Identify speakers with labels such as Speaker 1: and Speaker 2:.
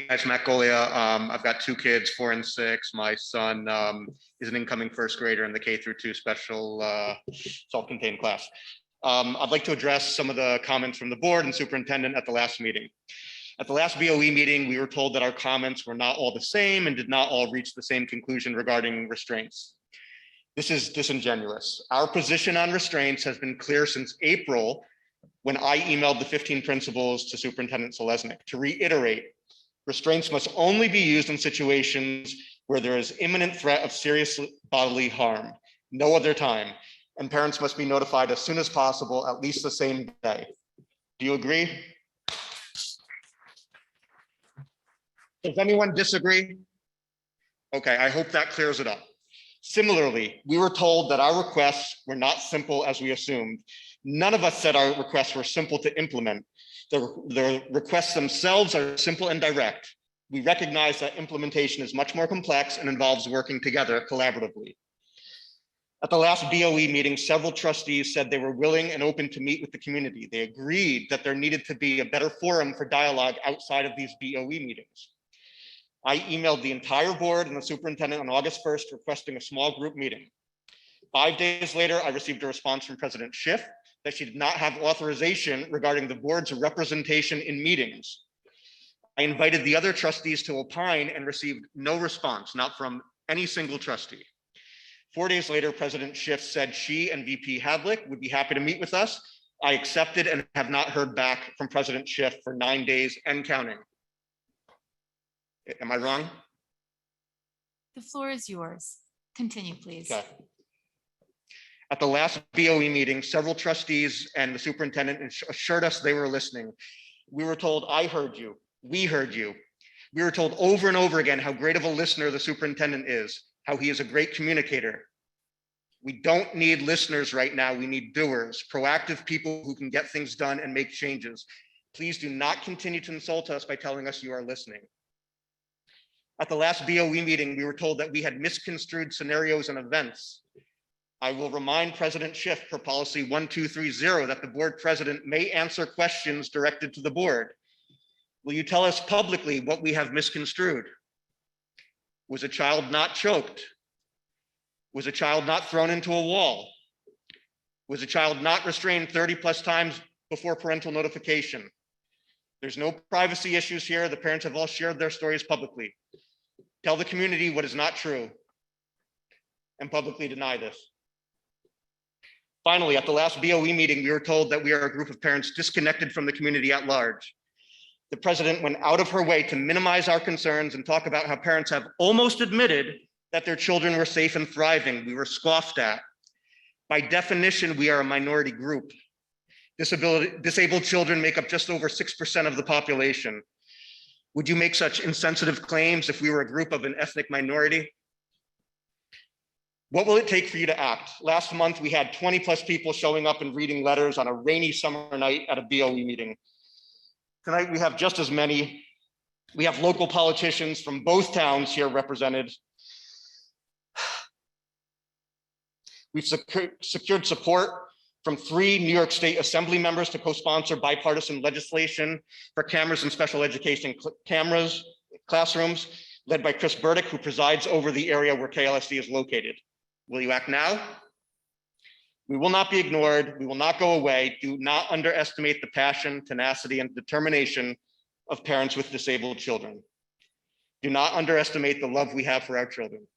Speaker 1: guys, Matt Goglia. I've got two kids, 4 and 6. My son is an incoming first grader in the K through 2 special self-contained class. I'd like to address some of the comments from the board and superintendent at the last meeting. At the last BOE meeting, we were told that our comments were not all the same and did not all reach the same conclusion regarding restraints. This is disingenuous. Our position on restraints has been clear since April, when I emailed the 15 principals to Superintendent Selesnik. To reiterate, restraints must only be used in situations where there is imminent threat of serious bodily harm, no other time, and parents must be notified as soon as possible, at least the same day. Do you agree? Does anyone disagree? Okay, I hope that clears it up. Similarly, we were told that our requests were not simple as we assumed. None of us said our requests were simple to implement. The requests themselves are simple and direct. We recognize that implementation is much more complex and involves working together collaboratively. At the last BOE meeting, several trustees said they were willing and open to meet with the community. They agreed that there needed to be a better forum for dialogue outside of these BOE meetings. I emailed the entire board and the superintendent on August 1st requesting a small group meeting. 5 days later, I received a response from President Schiff that she did not have authorization regarding the board's representation in meetings. I invited the other trustees to opine and received no response, not from any single trustee. 4 days later, President Schiff said she and VP Havlick would be happy to meet with us. I accepted and have not heard back from President Schiff for 9 days and counting. Am I wrong?
Speaker 2: The floor is yours. Continue, please.
Speaker 1: Okay. At the last BOE meeting, several trustees and the superintendent assured us they were listening. We were told, I heard you, we heard you. We were told over and over again how great of a listener the superintendent is, how he is a great communicator. We don't need listeners right now, we need doers, proactive people who can get things done and make changes. Please do not continue to insult us by telling us you are listening. At the last BOE meeting, we were told that we had misconstrued scenarios and events. I will remind President Schiff per policy 1230 that the board president may answer questions directed to the board. Will you tell us publicly what we have misconstrued? Was a child not choked? Was a child not thrown into a wall? Was a child not restrained 30+ times before parental notification? There's no privacy issues here. The parents have all shared their stories publicly. Tell the community what is not true and publicly deny this. Finally, at the last BOE meeting, we were told that we are a group of parents disconnected from the community at large. The president went out of her way to minimize our concerns and talk about how parents have almost admitted that their children were safe and thriving. We were scoffed at. By definition, we are a minority group. Disabled children make up just over 6% of the population. Would you make such insensitive claims if we were a group of an ethnic minority? What will it take for you to act? Last month, we had 20+ people showing up and reading letters on a rainy summer night at a BOE meeting. Tonight, we have just as many. We have local politicians from both towns here represented. We've secured support from 3 New York State Assembly members to co-sponsor bipartisan legislation for cameras in special education classrooms, led by Chris Burdick, who presides over the area where KLSD is located. Will you act now? We will not be ignored. We will not go away. Do not underestimate the passion, tenacity, and determination of parents with disabled children. Do not underestimate the love we have for our children.